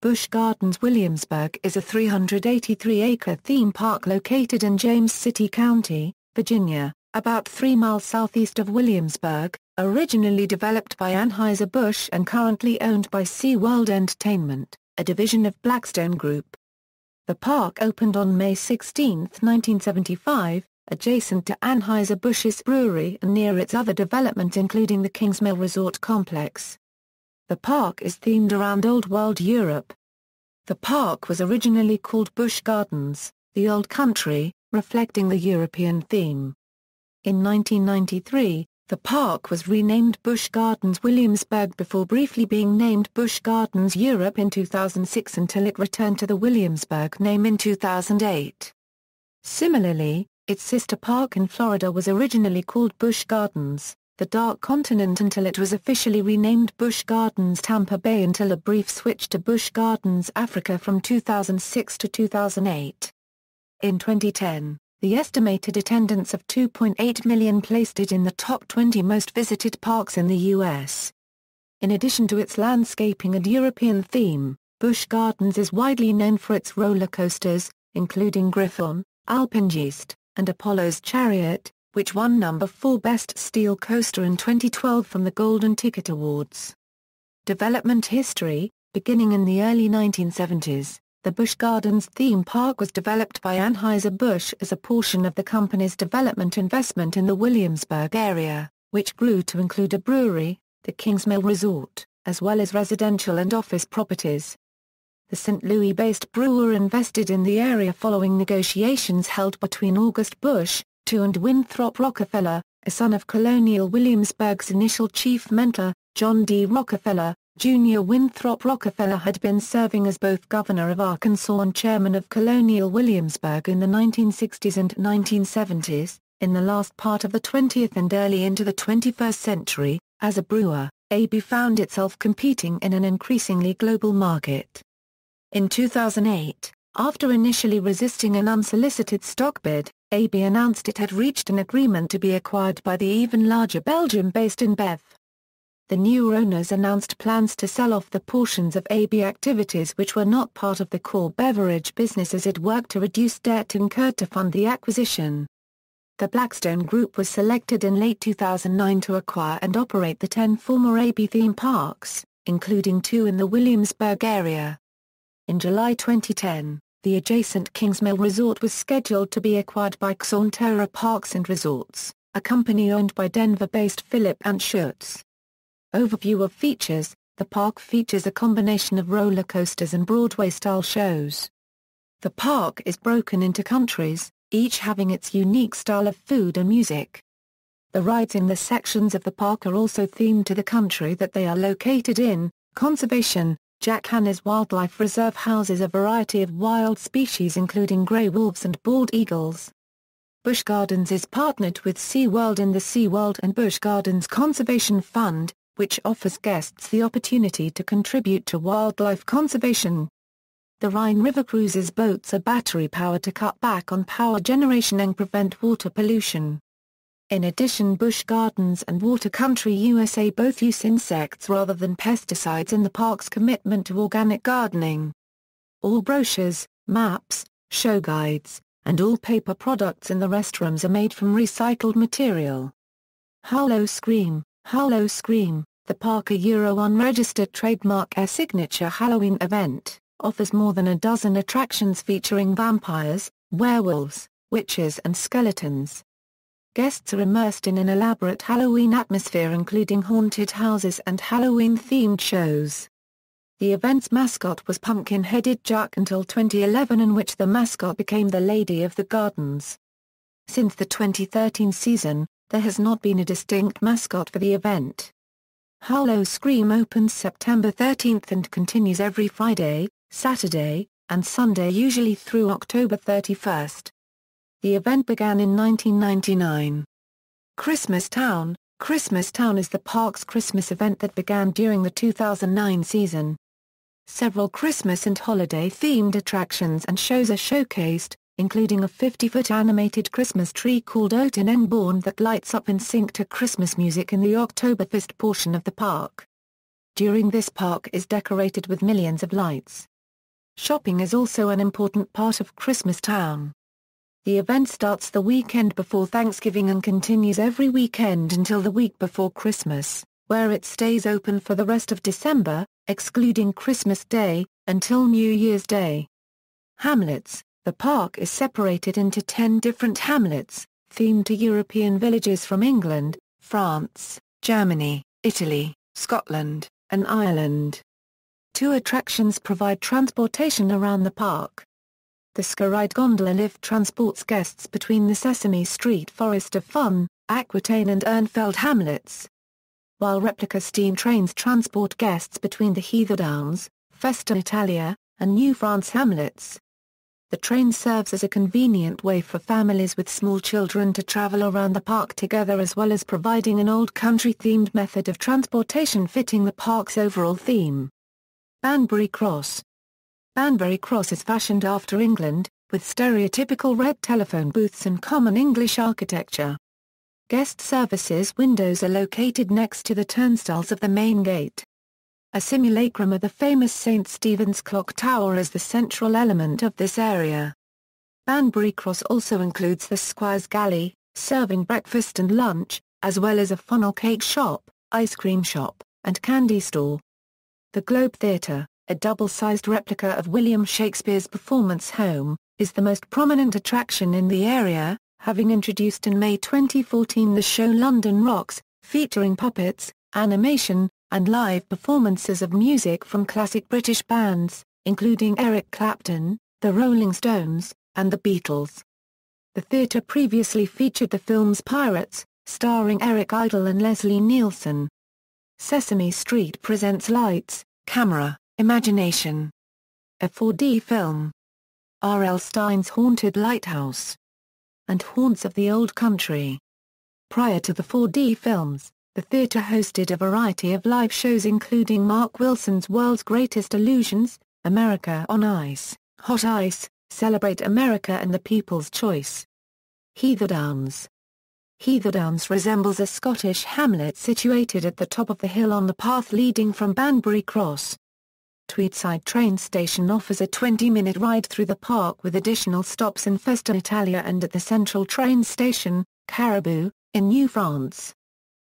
Busch Gardens Williamsburg is a 383-acre theme park located in James City County, Virginia, about 3 miles southeast of Williamsburg, originally developed by Anheuser-Busch and currently owned by SeaWorld Entertainment, a division of Blackstone Group. The park opened on May 16, 1975, adjacent to Anheuser-Busch's brewery and near its other development including the Kingsmill Resort complex. The park is themed around Old World Europe. The park was originally called Busch Gardens, the Old Country, reflecting the European theme. In 1993, the park was renamed Busch Gardens Williamsburg before briefly being named Busch Gardens Europe in 2006 until it returned to the Williamsburg name in 2008. Similarly, its sister park in Florida was originally called Busch Gardens, the Dark Continent until it was officially renamed Busch Gardens Tampa Bay until a brief switch to Busch Gardens Africa from 2006 to 2008. In 2010, the estimated attendance of 2.8 million placed it in the top 20 most visited parks in the U.S. In addition to its landscaping and European theme, Busch Gardens is widely known for its roller coasters, including Griffon, Alpengeist, and Apollo's Chariot, which won number 4 Best Steel Coaster in 2012 from the Golden Ticket Awards. Development history: beginning in the early 1970s, the Busch Gardens theme park was developed by Anheuser-Busch as a portion of the company's development investment in the Williamsburg area, which grew to include a brewery, the Kingsmill Resort, as well as residential and office properties. The St. Louis-based brewer invested in the area following negotiations held between August Busch, II and Winthrop Rockefeller, a son of Colonial Williamsburg's initial chief mentor, John D. Rockefeller, Jr. Winthrop Rockefeller had been serving as both governor of Arkansas and chairman of Colonial Williamsburg in the 1960s and 1970s. In the last part of the 20th and early into the 21st century, as a brewer, AB found itself competing in an increasingly global market. In 2008, after initially resisting an unsolicited stock bid, AB announced it had reached an agreement to be acquired by the even larger Belgium-based InBev. The new owners announced plans to sell off the portions of AB activities which were not part of the core beverage business as it worked to reduce debt incurred to fund the acquisition. The Blackstone Group was selected in late 2009 to acquire and operate the 10 former AB theme parks, including 2 in the Williamsburg area. In July 2010, the adjacent Kingsmill Resort was scheduled to be acquired by Xanterra Parks and Resorts, a company owned by Denver-based Philip Anschutz. Overview of features: the park features a combination of roller coasters and Broadway-style shows. The park is broken into countries, each having its unique style of food and music. The rides in the sections of the park are also themed to the country that they are located in. Conservation: Jack Hanna's Wildlife Reserve houses a variety of wild species including gray wolves and bald eagles. Busch Gardens is partnered with SeaWorld in the SeaWorld and Busch Gardens Conservation Fund, which offers guests the opportunity to contribute to wildlife conservation. The Rhine River Cruises boats are battery-powered to cut back on power generation and prevent water pollution. In addition, Busch Gardens and Water Country USA both use insects rather than pesticides in the park's commitment to organic gardening. All brochures, maps, show guides, and all paper products in the restrooms are made from recycled material. Hallow Scream: Hallow Scream, the park unregistered trademark signature Halloween event, offers more than a dozen attractions featuring vampires, werewolves, witches and skeletons. Guests are immersed in an elaborate Halloween atmosphere including haunted houses and Halloween-themed shows. The event's mascot was Pumpkin-Headed Jack until 2011, in which the mascot became the Lady of the Gardens. Since the 2013 season, there has not been a distinct mascot for the event. Hallow Scream opens September 13 and continues every Friday, Saturday, and Sunday usually through October 31. The event began in 1999. Christmas Town: Christmas Town is the park's Christmas event that began during the 2009 season. Several Christmas and holiday-themed attractions and shows are showcased, including a 50-foot animated Christmas tree called Oktoberfest that lights up in sync to Christmas music in the Oktoberfest portion of the park. During this park is decorated with millions of lights, Shopping is also an important part of Christmas Town. The event starts the weekend before Thanksgiving and continues every weekend until the week before Christmas, where it stays open for the rest of December, excluding Christmas Day, until New Year's Day. Hamlets. The park is separated into 10 different hamlets, themed to European villages from England, France, Germany, Italy, Scotland, and Ireland. 2 attractions provide transportation around the park. The Skyride gondola lift transports guests between the Sesame Street Forest of Fun, Aquitaine and Urnfeld hamlets, while replica steam trains transport guests between the Heatherdowns, Festa Italia, and New France hamlets. The train serves as a convenient way for families with small children to travel around the park together, as well as providing an old country-themed method of transportation fitting the park's overall theme. Banbury Cross. Banbury Cross is fashioned after England, with stereotypical red telephone booths and common English architecture. Guest services windows are located next to the turnstiles of the main gate. A simulacrum of the famous St. Stephen's Clock Tower is the central element of this area. Banbury Cross also includes the Squire's Galley, serving breakfast and lunch, as well as a funnel cake shop, ice cream shop, and candy store. The Globe Theatre, a double-sized replica of William Shakespeare's performance home, is the most prominent attraction in the area, having introduced in May 2014 the show London Rocks, featuring puppets, animation, and live performances of music from classic British bands, including Eric Clapton, the Rolling Stones, and the Beatles. The theatre previously featured the films Pirates, starring Eric Idle and Leslie Nielsen. Sesame Street presents Lights, Camera, Imagination, a 4D film. R.L. Stine's Haunted Lighthouse, and Haunts of the Old Country. Prior to the 4D films, the theatre hosted a variety of live shows including Mark Wilson's World's Greatest Illusions, America on Ice, Hot Ice, Celebrate America and The People's Choice. Heatherdowns. Heatherdowns resembles a Scottish hamlet situated at the top of the hill on the path leading from Banbury Cross. Tweedside train station offers a 20-minute ride through the park with additional stops in Festa Italia and at the central train station, Caribou, in New France.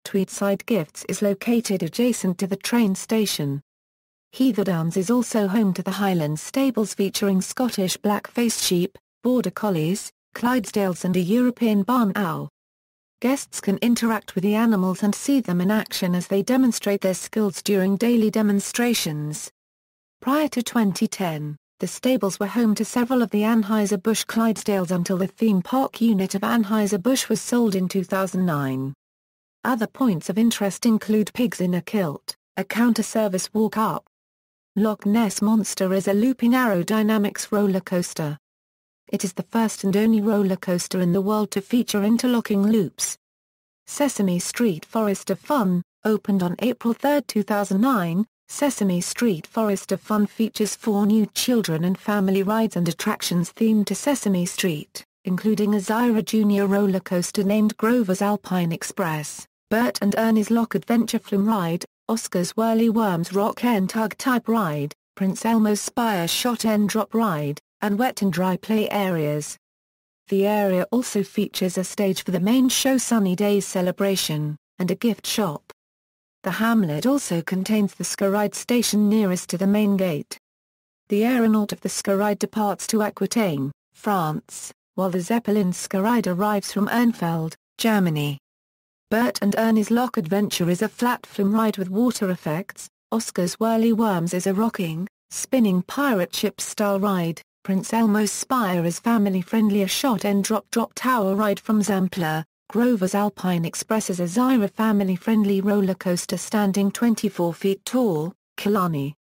Tweedside Gifts is located adjacent to the train station. Heatherdowns is also home to the Highland stables featuring Scottish black-faced sheep, border collies, Clydesdales and a European barn owl. Guests can interact with the animals and see them in action as they demonstrate their skills during daily demonstrations. Prior to 2010, the stables were home to several of the Anheuser-Busch Clydesdales until the theme park unit of Anheuser-Busch was sold in 2009. Other points of interest include Pigs in a Kilt, a counter-service walk-up. Loch Ness Monster is a looping aerodynamics roller coaster. It is the first and only roller coaster in the world to feature interlocking loops. Sesame Street Forest of Fun, opened on April 3, 2009, Sesame Street Forest of Fun features 4 new children and family rides and attractions themed to Sesame Street, including a Zyra Jr. roller coaster named Grover's Alpine Express, Bert and Ernie's Loch Adventure Flume Ride, Oscar's Whirly Worms Rock and Tug Type Ride, Prince Elmo's Spire Shot and Drop Ride, and wet and dry play areas. The area also features a stage for the main show Sunny Days Celebration, and a gift shop. The hamlet also contains the Skyride station nearest to the main gate. The aeronaut of the Skyride departs to Aquitaine, France, while the Zeppelin Skyride arrives from Urnfeld, Germany. Bert and Ernie's Loch Adventure is a flat flume ride with water effects, Oscar's Whirly Worms is a rocking, spinning pirate ship-style ride, Prince Elmo's Spire is family-friendly a shot-and-drop tower ride from Zampler, Grover's Alpine Express is a Zyra family-friendly roller coaster standing 24 feet tall, Killarney.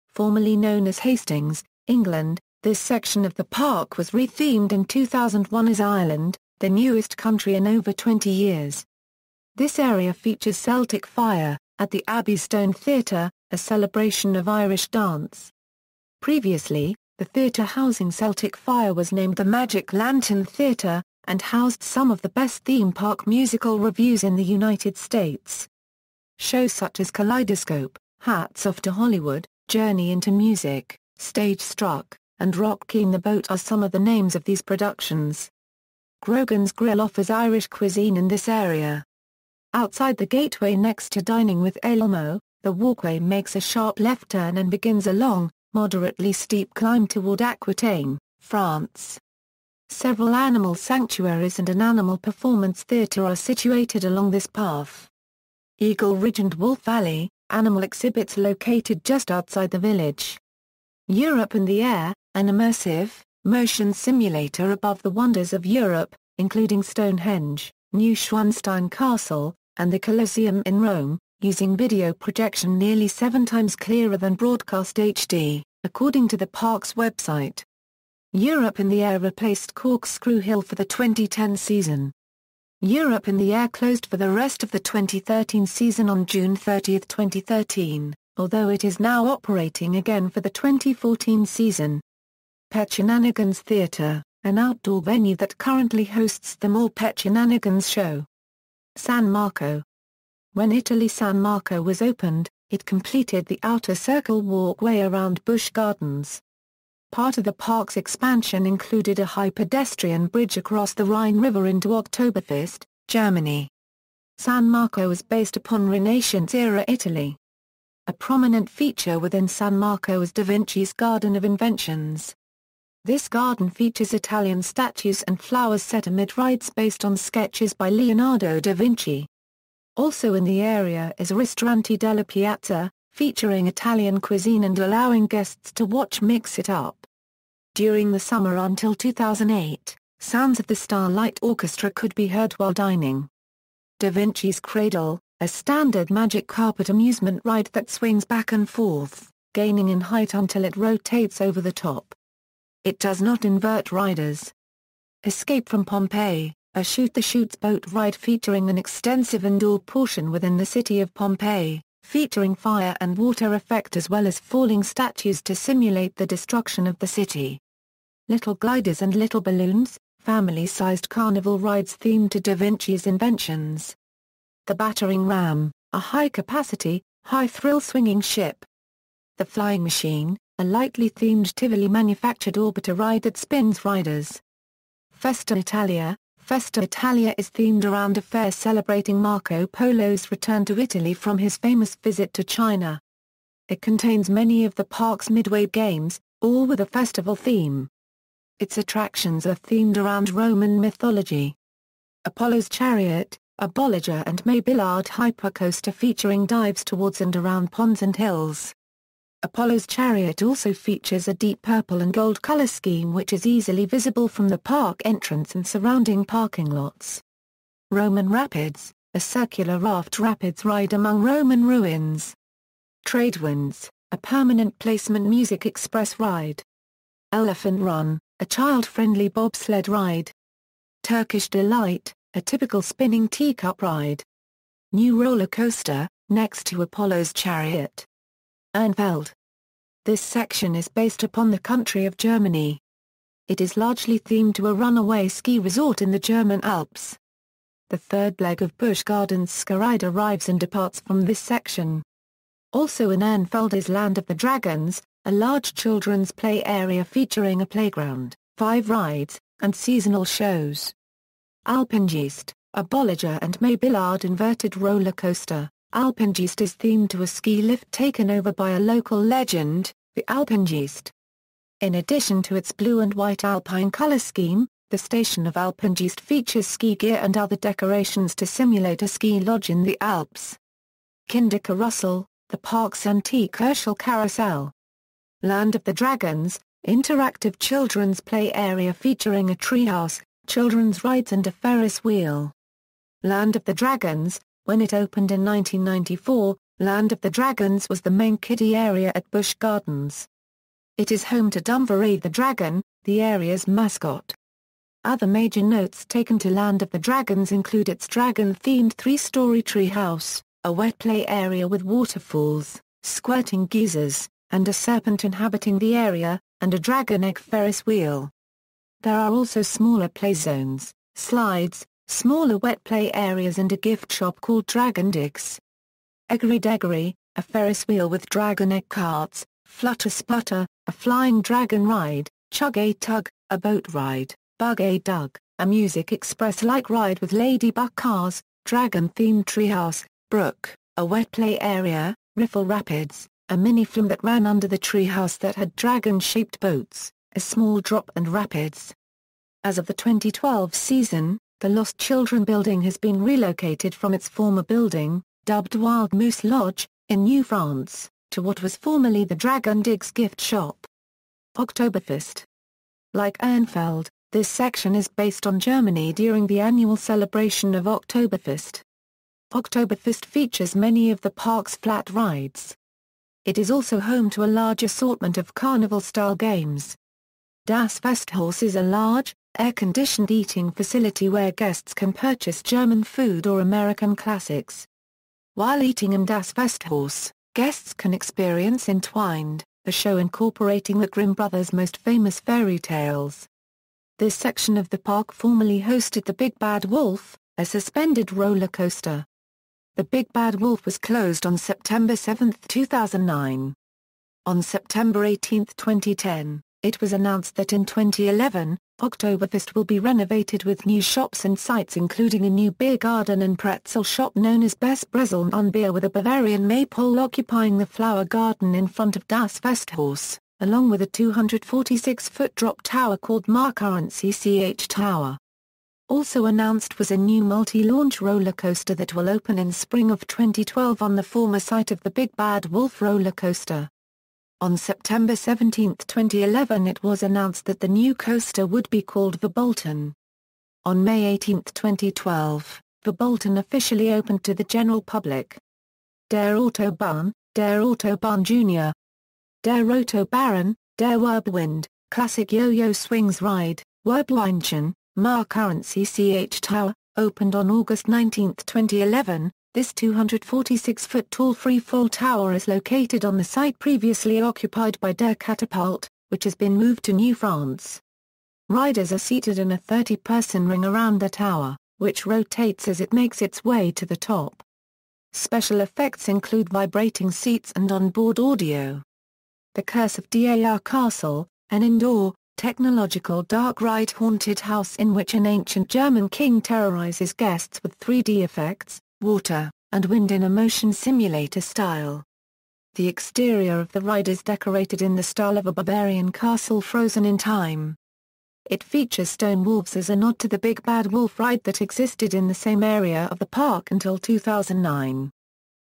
Formerly known as Hastings, England, this section of the park was rethemed in 2001 as Ireland, the newest country in over 20 years. This area features Celtic Fire, at the Abbey Stone Theatre, a celebration of Irish dance. Previously, the theatre housing Celtic Fire was named the Magic Lantern Theatre, and housed some of the best theme park musical revues in the United States. Shows such as Kaleidoscope, Hats Off to Hollywood, Journey into Music, Stage Struck, and Rock Keen the Boat are some of the names of these productions. Grogan's Grill offers Irish cuisine in this area. Outside the gateway next to Dining with Elmo, the walkway makes a sharp left turn and begins a long, moderately steep climb toward Aquitaine, France. Several animal sanctuaries and an animal performance theatre are situated along this path. Eagle Ridge and Wolf Valley, animal exhibits located just outside the village. Europe in the Air, an immersive, motion simulator above the wonders of Europe, including Stonehenge, Neuschwanstein Castle, and the Colosseum in Rome, using video projection nearly 7 times clearer than broadcast HD, according to the park's website. Europe in the Air replaced Corkscrew Hill for the 2010 season. Europe in the Air closed for the rest of the 2013 season on June 30, 2013, although it is now operating again for the 2014 season. Pet Shenanigans Theatre, an outdoor venue that currently hosts the More Pet Shenanigans show. San Marco. When Italy San Marco was opened, it completed the outer circle walkway around Busch Gardens. Part of the park's expansion included a high pedestrian bridge across the Rhine River into Oktoberfest, Germany. San Marco is based upon Renaissance-era Italy. A prominent feature within San Marco is Da Vinci's Garden of Inventions. This garden features Italian statues and flowers set amid rides based on sketches by Leonardo da Vinci. Also in the area is Ristorante della Piazza, featuring Italian cuisine and allowing guests to watch Mix It Up. During the summer until 2008, sounds of the Starlight Orchestra could be heard while dining. Da Vinci's Cradle, a standard magic carpet amusement ride that swings back and forth, gaining in height until it rotates over the top. It does not invert riders. Escape from Pompeii, a shoot-the-chutes boat ride featuring an extensive indoor portion within the city of Pompeii, featuring fire and water effect as well as falling statues to simulate the destruction of the city. Little Gliders and Little Balloons, family-sized carnival rides themed to Da Vinci's inventions. The Battering Ram, a high-capacity, high-thrill swinging ship. The Flying Machine, a lightly themed Tivoli-manufactured orbiter ride that spins riders. Festa Italia. Festa Italia is themed around a fair celebrating Marco Polo's return to Italy from his famous visit to China. It contains many of the park's midway games, all with a festival theme. Its attractions are themed around Roman mythology. Apollo's Chariot, a Bolliger and May Billard hypercoaster featuring dives towards and around ponds and hills. Apollo's Chariot also features a deep purple and gold color scheme which is easily visible from the park entrance and surrounding parking lots. Roman Rapids, a circular raft rapids ride among Roman ruins. Tradewinds, a permanent placement music express ride. Elephant Run, a child-friendly bobsled ride. Turkish Delight, a typical spinning teacup ride. New roller coaster, next to Apollo's Chariot. Ehrenfeld. This section is based upon the country of Germany. It is largely themed to a runaway ski resort in the German Alps. The third leg of Busch Gardens ski ride arrives and departs from this section. Also in Ehrenfeld is Land of the Dragons, a large children's play area featuring a playground, 5 rides, and seasonal shows. Alpengeist, a Bolliger and May Billard inverted roller coaster. Alpengeist is themed to a ski lift taken over by a local legend, the Alpengeist. In addition to its blue and white alpine color scheme, the station of Alpengeist features ski gear and other decorations to simulate a ski lodge in the Alps. Kinderkarussell, the park's antique Herschel carousel. Land of the Dragons, interactive children's play area featuring a treehouse, children's rides and a Ferris wheel. Land of the Dragons. When it opened in 1994, Land of the Dragons was the main kiddie area at Busch Gardens. It is home to Dumbarry the Dragon, the area's mascot. Other major notes taken to Land of the Dragons include its dragon-themed 3-story treehouse, a wet play area with waterfalls, squirting geysers, and a serpent inhabiting the area, and a dragon egg Ferris wheel. There are also smaller play zones, slides, smaller wet play areas and a gift shop called Dragon Digs. Eggery Deggery, a Ferris wheel with dragon egg carts, Flutter Splutter, a flying dragon ride, Chug a Tug, a boat ride, Bug a Dug, a Music Express-like ride with ladybug cars, dragon-themed treehouse, Brook, a wet play area, Riffle Rapids, a mini-flume that ran under the treehouse that had dragon-shaped boats, a small drop and rapids. As of the 2012 season, the Lost Children building has been relocated from its former building, dubbed Wild Moose Lodge, in New France, to what was formerly the Dragon Digs gift shop. Oktoberfest. Like Ehrenfeld, this section is based on Germany during the annual celebration of Oktoberfest. Oktoberfest features many of the park's flat rides. It is also home to a large assortment of carnival-style games. Das Festhaus is a large, air-conditioned eating facility where guests can purchase German food or American classics. While eating in Das Festhaus, guests can experience Entwined, a show incorporating the Grimm brothers' most famous fairy tales. This section of the park formerly hosted the Big Bad Wolf, a suspended roller coaster. The Big Bad Wolf was closed on September 7, 2009. On September 18, 2010, it was announced that in 2011, Oktoberfest will be renovated with new shops and sites including a new beer garden and pretzel shop known as Best Brezel und Bier with a Bavarian maypole occupying the flower garden in front of Das Festhaus, along with a 246-foot drop tower called Marcurrency CH Tower. Also announced was a new multi-launch roller coaster that will open in spring of 2012 on the former site of the Big Bad Wolf roller coaster. On September 17, 2011 it was announcect that the new coaster would be called Verbolten. On May 18, 2012, Verbolten officially opened to the general public. Der Autobahn, Der Autobahn Jr. Der Autobahn, Der Whirlwind, Classic Yo-Yo Swings Ride, Whirlwindchen, Marcurrency CH Tower, opened on August 19, 2011. This 246-foot tall free-fall tower is located on the site previously occupied by Der Catapult, which has been moved to New France. Riders are seated in a 30-person ring around the tower, which rotates as it makes its way to the top. Special effects include vibrating seats and onboard audio. The Curse of Dar Castle, an indoor, technological dark ride haunted house in which an ancient German king terrorizes guests with 3D effects, water, and wind in a motion simulator style. The exterior of the ride is decorated in the style of a barbarian castle frozen in time. It features stone wolves as a nod to the Big Bad Wolf ride that existed in the same area of the park until 2009.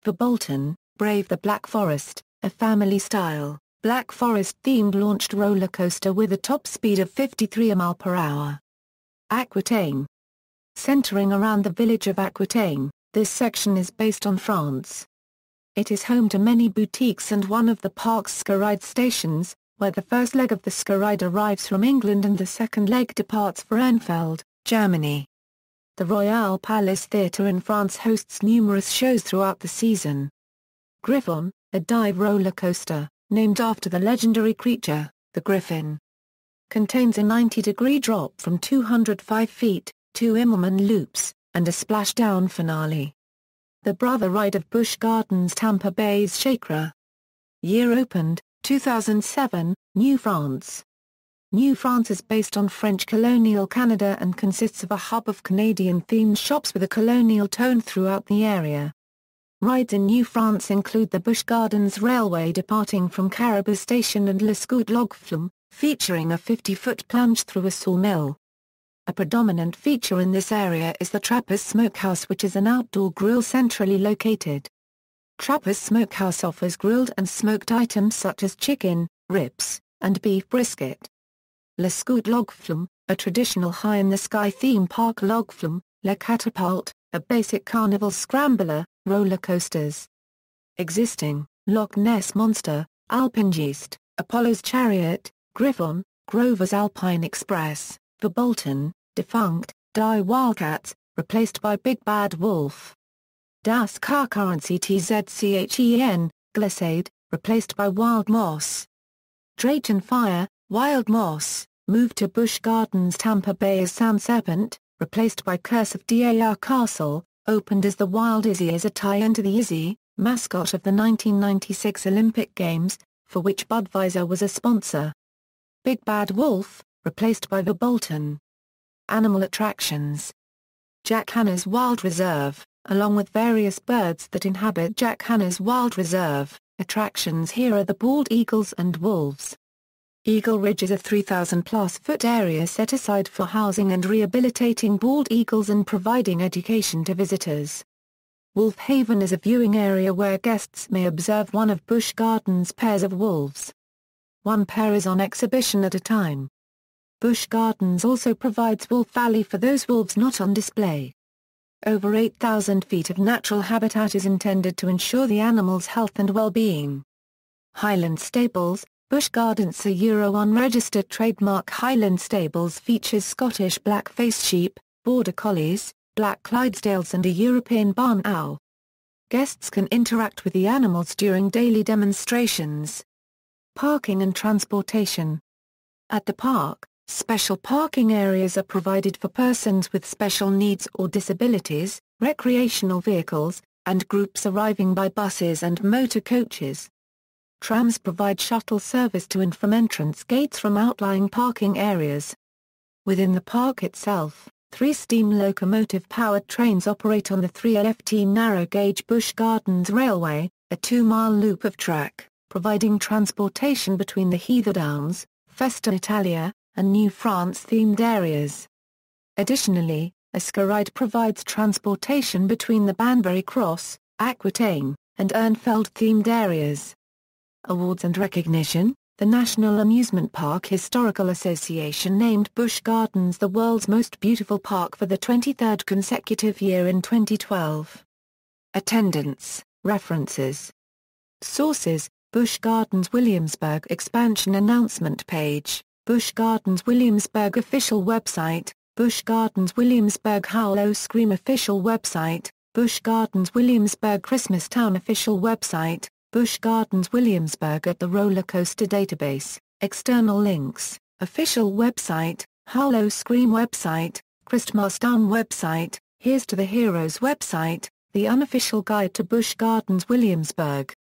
Verbolten, Brave the Black Forest, a family-style, Black Forest-themed launched roller coaster with a top speed of 53 mph. Aquitaine. Centering around the village of Aquitaine, this section is based on France. It is home to many boutiques and one of the park's ski ride stations, where the first leg of the ski ride arrives from England and the second leg departs for Ehrenfeld, Germany. The Royal Palace Theatre in France hosts numerous shows throughout the season. Griffon, a dive roller coaster, named after the legendary creature, the Griffin. Contains a 90-degree drop from 205 feet, 2 Immelman loops, and a splashdown finale. The brother ride of Busch Gardens Tampa Bay's Shakra. Year opened, 2007, New France. New France is based on French colonial Canada and consists of a hub of Canadian-themed shops with a colonial tone throughout the area. Rides in New France include the Busch Gardens Railway departing from Caribou Station and Le Scout Log Flume, featuring a 50-foot plunge through a sawmill. A predominant feature in this area is the Trapper's Smokehouse, which is an outdoor grill centrally located. Trapper's Smokehouse offers grilled and smoked items such as chicken, ribs, and beef brisket. Le Scout Log Flume, a traditional high-in-the-sky theme park log flume, Le Catapult, a basic carnival scrambler, roller coasters. Existing, Loch Ness Monster, Alpengeist, Apollo's Chariot, Griffon, Grover's Alpine Express, Verbolten, defunct, Die Wildcats, replaced by Big Bad Wolf. Das Carcurrency TZCHEN, Glissade, replaced by Wild Moss. Drayton Fire, Wild Moss, moved to Busch Gardens Tampa Bay as Sound Serpent, replaced by Curse of Dar Castle, opened as the Wild Izzy as a tie-in to the Izzy, mascot of the 1996 Olympic Games, for which Budweiser was a sponsor. Big Bad Wolf, replaced by the Bolton. Animal attractions. Jack Hanna's Wild Reserve, along with various birds that inhabit Jack Hanna's Wild Reserve. Attractions here are the bald eagles and wolves. Eagle Ridge is a 3,000-plus-foot area set aside for housing and rehabilitating bald eagles and providing education to visitors. Wolf Haven is a viewing area where guests may observe one of Busch Gardens' pairs of wolves. One pair is on exhibition at a time. Busch Gardens also provides Wolf Valley for those wolves not on display. Over 8,000 feet of natural habitat is intended to ensure the animals' health and well-being. Highland Stables, Busch Gardens Europe unregistered trademark Highland Stables features Scottish black-faced sheep, border collies, black Clydesdales and a European barn owl. Guests can interact with the animals during daily demonstrations. Parking and transportation. At the park, special parking areas are provided for persons with special needs or disabilities, recreational vehicles, and groups arriving by buses and motor coaches. Trams provide shuttle service to and from entrance gates from outlying parking areas. Within the park itself, 3 steam locomotive-powered trains operate on the 3LFT narrow-gauge Busch Gardens Railway, a 2-mile loop of track, providing transportation between the Heather Downs, Festa Italia, and New France-themed areas. Additionally, a Skyride provides transportation between the Banbury Cross, Aquitaine, and Ernfeld-themed areas. Awards and recognition. The National Amusement Park Historical Association named Busch Gardens the world's most beautiful park for the 23rd consecutive year in 2012. Attendance, references. Sources: Busch Gardens Williamsburg expansion announcement page, Busch Gardens Williamsburg official website, Busch Gardens Williamsburg Howl Scream official website, Busch Gardens Williamsburg Christmas Town official website, Busch Gardens Williamsburg at the Roller Coaster Database, external links, official website, Howl Scream website, Christmas Town website, Here's to the Heroes website, the unofficial guide to Busch Gardens Williamsburg.